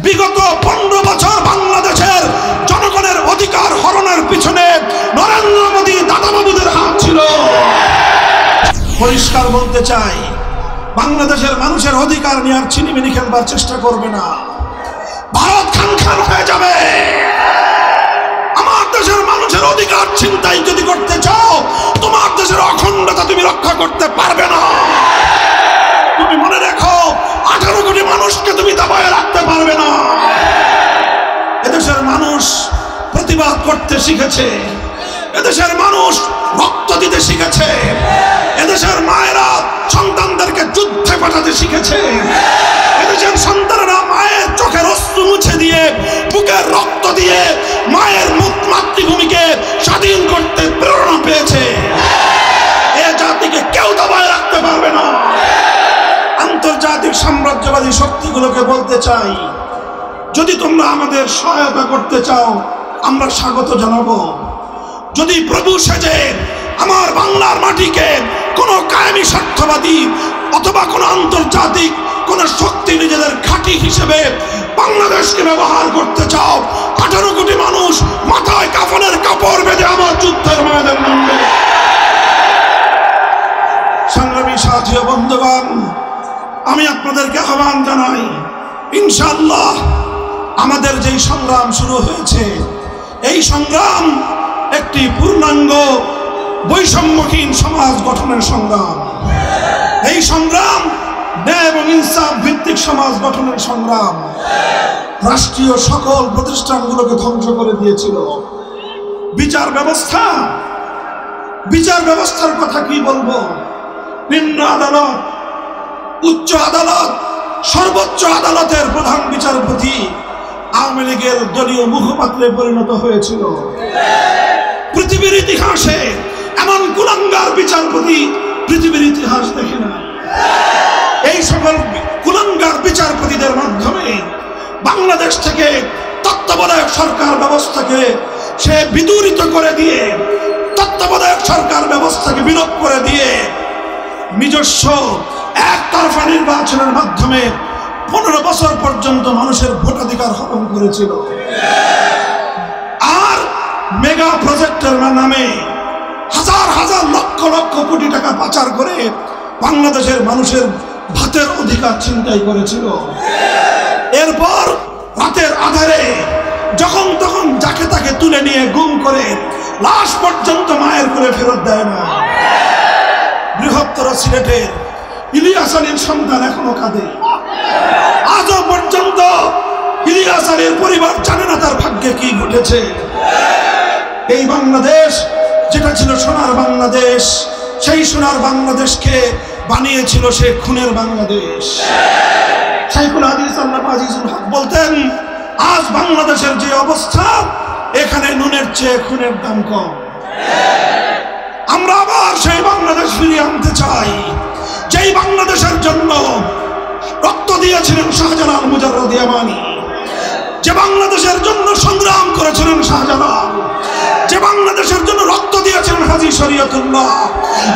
বিগত 15 বছর বাংলাদেশের জনগণের অধিকার হরণের পিছনে নরেন্দ্র মোদী দাদাবাবুদের হাত ছিল। পরিষ্কার বলতে চাই, বাংলাদেশের মানুষের অধিকার নিয়ে আর ছিনিমিনি খেলবার চেষ্টা করবে না। ভারত খান খান হয়ে যাবে। আমার দেশের মানুষের অধিকার ছিনতাই যদি করতে চাও, তোমার দেশের অখণ্ডতা তুমি রক্ষা করতে পারবে না। তুমি মনে রেখো, 18 কোটি মানুষকে তুমি দাবায় রাখতে পারবে না। এদেশের মানুষ প্রতিবাদ করতে শিখেছে, এদেশের মানুষ রক্ত দিতে শিখেছে, এদেশের মায়েরা সন্তানদেরকে যুদ্ধে পাঠাতে শিখেছে, এদেশের সন্তানরা মায়ের চোখের অশ্রু মুছে দিয়ে, বুকের রক্ত দিয়ে মায়ের মাতৃভূমিকে স্বাধীন করতে প্রেরণা পেয়েছে। এ জাতিকে কেউ দাবায় রাখতে পারবে না। আন্তর্জাতিক সাম্রাজ্যবাদী শক্তিগুলোকে বলতে চাই, যদি তোমরা আমাদের সহায়তা করতে চাও, আমরা স্বাগত জানাবো। যদি প্রভু সেজে আমার বাংলার মাটিকে কোনো কায়েমি স্বার্থবাদী অথবা কোনো আন্তর্জাতিক কোন শক্তি নিজেদের ঘাঁটি হিসেবে বাংলাদেশকে ব্যবহার করতে চাও, 18 কোটি মানুষ মাথায় কাফনের কাপড় বেঁধে আমার যুদ্ধের ময়দানে নামবে। সংগ্রামী সাথী ও বন্ধুগণ, আমি আপনাদেরকে আহ্বান জানাই, ইনশাআল্লাহ আমাদের যেই সংগ্রাম শুরু হয়েছে, এই সংগ্রাম একটি পূর্ণাঙ্গ বৈষম্যহীন সমাজ গঠনের সংগ্রাম। এই সংগ্রাম ন্যায় এবং ইনসাফ ভিত্তিক সমাজ গঠনের সংগ্রাম। রাষ্ট্রীয় সকল প্রতিষ্ঠানগুলোকে ধ্বংস করে দিয়েছিল। বিচার ব্যবস্থার কথা কি বলবো? নিম্ন আদালত, উচ্চ আদালত, সর্বোচ্চ আদালতের প্রধান বিচারপতি আওয়ামী লীগের দলীয় মুখপাত্রে পরিণত হয়েছিল। পৃথিবীর ইতিহাসে এমন কুলাঙ্গার বিচারপতি পৃথিবীর ইতিহাস দেখে না। এই সকল কুলাঙ্গার বিচারপতিদের মাধ্যমে বাংলাদেশ থেকে তত্ত্বাবধায়ক সরকার ব্যবস্থাকে সে বিদূরিত করে দিয়ে, তত্ত্বাবধায়ক সরকার ব্যবস্থাকে বিলোপ করে দিয়ে নিজস্ব একতরফা নির্বাচনের মাধ্যমে 15 বছর পর্যন্ত মানুষের ভোটাধিকার হরণ করেছিল। আর মেগা প্রজেক্টের নামে হাজার হাজার লক্ষ লক্ষ কোটি টাকা পাচার করে বাংলাদেশের মানুষের ভাতের অধিকার ছিনতাই করেছিল। এরপর রাতের আধারে যখন তখন যাকে তাকে তুলে নিয়ে গুম করে লাশ পর্যন্ত মায়ের কোলে ফেরত দেয় না। বৃহত্তর সিলেটের ইলিয়াস আলীর সন্তান এখনো কাঁদে। আজও পর্যন্ত ইলিয়াস আলীর পরিবার জানে না তার ভাগ্যে কি ঘটেছে। এই বাংলাদেশ যেটা ছিল সোনার বাংলাদেশ, সেই সোনার বাংলাদেশকে বানিয়েছিল সে খুনের বাংলাদেশ। শাইখুল হাদিস আল্লামা আজিজুল হক বলতেন, আজ বাংলাদেশের যে অবস্থা, এখানে নুনের চেয়ে খুনের দাম কম। আমরা আবার সেই বাংলাদেশ ফিরিয়ে আনতে চাই, যেই বাংলাদেশের জন্য রক্ত দিয়েছিলেন শাহজালাল মুজাররদ ইয়ামানি, যে বাংলাদেশের জন্য সংগ্রাম করেছিলেন শাহজালাল, যে বাংলাদেশের জন্য রক্ত দিয়েছিলেন হাজী শরীয়তুল্লাহ,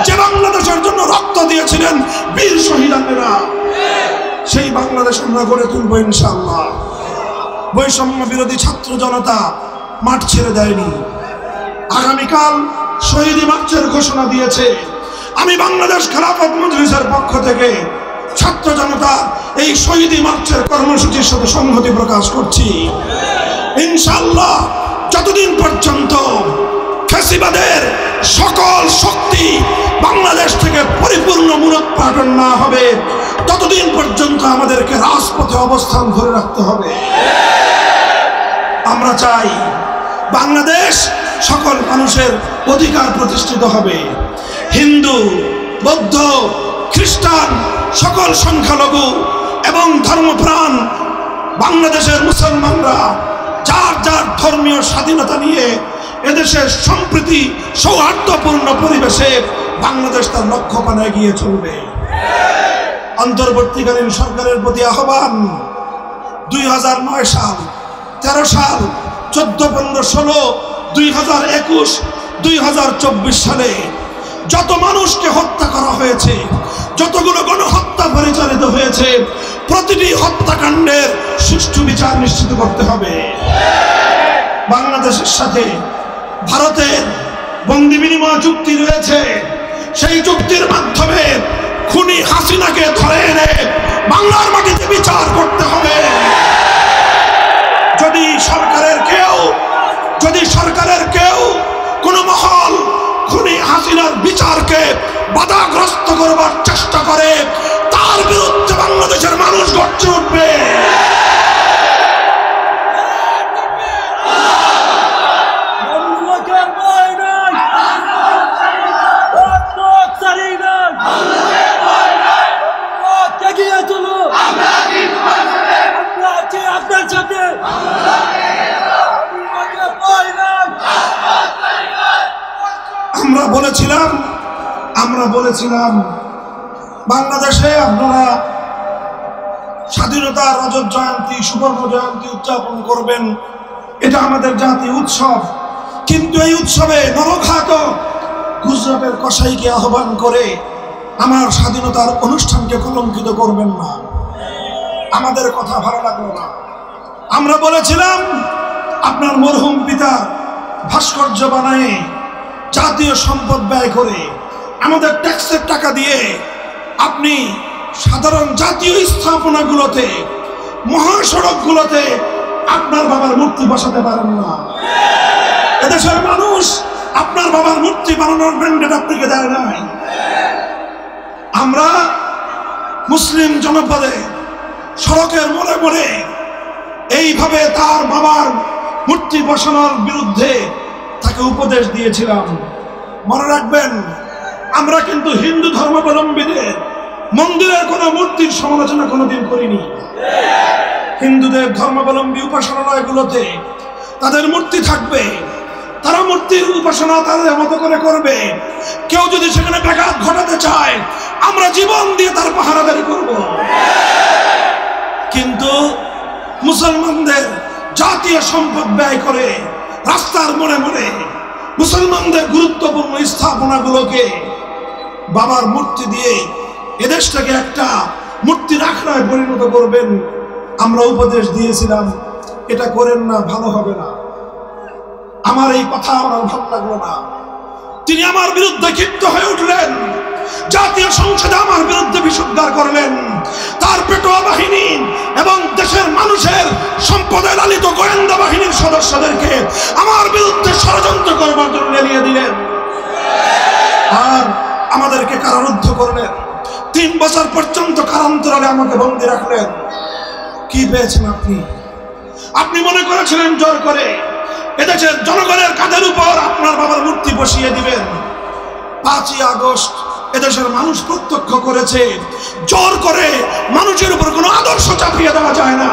যে বাংলাদেশের জন্য রক্ত দিয়েছিলেন বীর শহীদানেরা, সেই বাংলাদেশ আমরা গড়ে তুলব ইনশাআল্লাহ। বৈষম্য বিরোধী ছাত্র জনতা মাঠ ছেড়ে দেয়নি। আগামীকাল শহীদ মার্চের ঘোষণা দিয়েছে। আমি বাংলাদেশ খেলাফত মজলিসের পক্ষ থেকে ছাত্র জনতা এই শহীদ মার্চের কর্মসূচির সাথে সংহতি প্রকাশ করছি। ইনশাআল্লাহ যতদিন পর্যন্ত ফ্যাসিবাদের সকল শক্তি বাংলাদেশ থেকে পরিপূর্ণ মূলোৎপাটন না হবে, ততদিন পর্যন্ত আমাদেরকে রাজপথে অবস্থান ধরে রাখতে হবে। আমরা চাই বাংলাদেশ সকল মানুষের অধিকার প্রতিষ্ঠিত হবে। হিন্দু, বৌদ্ধ, খ্রিস্টান, সকল সংখ্যালঘু এবং ধর্মপ্রাণ বাংলাদেশের মুসলমানরা যার যার ধর্মীয় স্বাধীনতা নিয়ে এদেশের সম্প্রীতি সৌহার্দ্যপূর্ণ পরিবেশে বাংলাদেশ তার লক্ষ্যপানে এগিয়ে চলবে। অন্তর্বর্তীকালীন সরকারের প্রতি আহ্বান, 2009 সাল, 13 সাল, 14, 15, 16, 2021, 2024 সালে যত মানুষকে হত্যা করা হয়েছে, যতগুলো গণহত্যা পরিচালিত হয়েছে প্রতিটি হত্যাকাণ্ডের সুষ্ঠু বিচার নিশ্চিত করতে হবে। বাংলাদেশের সাথে ভারতের বন্দি বিনিময় চুক্তি রয়েছে, সেই চুক্তির মাধ্যমে খুনি হাসিনাকে ধরে এনে বাংলার মাটিতে বিচার করতে হবে। যদি সরকারের কেউ কোনো মহল খুনি হাসিনার বিচারকে বাধাগ্রস্ত করবার চেষ্টা করে, তার বিরুদ্ধে বাংলাদেশের মানুষ গর্জে উঠবে। আমরা বলেছিলাম বাংলাদেশে আপনারা স্বাধীনতার রজত জয়ন্তী, সুবর্ণ জয়ন্তী উদযাপন করবেন, এটা আমাদের জাতীয় উৎসব। কিন্তু এই উৎসবে নরঘাতক গুজরাটের কসাইকে আহ্বান করে আমার স্বাধীনতার অনুষ্ঠানকে কলঙ্কিত করবেন না। আমাদের কথা ভালো লাগলো না। আমরা বলেছিলাম আপনার মরহুম পিতার ভাস্কর্য বানায় জাতীয় সম্পদ ব্যয় করে আমাদের ট্যাক্সের টাকা দিয়ে আপনি সাধারণ জাতীয় স্থাপনাগুলোতে, মহাসড়কগুলোতে আপনার বাবার মূর্তি বসাতে পারেন না। এদেশের মানুষ আপনার বাবার মূর্তি বানানোর ম্যান্ডেট আপনাকে দেয় নাই। আমরা মুসলিম জনপদে সড়কের মোড়ে মোড়ে এইভাবে তার বাবার মূর্তি বসানোর বিরুদ্ধে তাকে উপদেশ দিয়েছিলাম। মনে রাখবেন, আমরা কিন্তু হিন্দু ধর্মাবলম্বীদের মন্দিরের কোনো মূর্তির সমালোচনা কোনোদিন করিনি। হিন্দুদের ধর্মাবলম্বী উপাসনালয়গুলোতে তাদের মূর্তি থাকবে, তারা মূর্তির উপাসনা তাদের মতো করে করবে। কেউ যদি সেখানে ব্যাঘাত ঘটাতে চায়, আমরা জীবন দিয়ে তার পাহারাদারি করব। কিন্তু মুসলমানদের জাতীয় সম্পদ ব্যয় করে রাস্তার মোড়ে মোড়ে মুসলমানদের গুরুত্বপূর্ণ স্থাপনাগুলোকে বাবার মূর্তি দিয়ে এদেশটাকে একটা মূর্তির আখড়ায় পরিণত করবেন, আমরা উপদেশ দিয়েছিলাম এটা করেন না, ভালো হবে না। আমার এই কথা আমার ভালো লাগলো না। তিনি আমার বিরুদ্ধে ক্ষিপ্ত হয়ে উঠলেন, জাতীয় সংসদে আমার বিরুদ্ধে বিষোদ্গার করলেন। তার পেটোয়া বাহিনী এবং দেশের মানুষের সম্পদে লালিত গোয়েন্দা বাহিনীর সদস্যদেরকে আমার বিরুদ্ধে ষড়যন্ত্র করবার জন্য এড়িয়ে দিলেন আর আমাদেরকে কারারুদ্ধ করলেন। 3 বছর পর্যন্ত কারান্তরালে আমাকে বন্দী রাখলেন। কি পেয়েছেন আপনি? আপনি মনে করেছিলেন জোর করে এদেশের জনগণের কাঁধের উপর আপনার বাবার মূর্তি বসিয়ে দিবেন। 5ই আগস্ট এদেশের মানুষ প্রত্যক্ষ করেছে, জোর করে মানুষের উপর কোনো আদর্শ চাপিয়ে দেওয়া যায় না।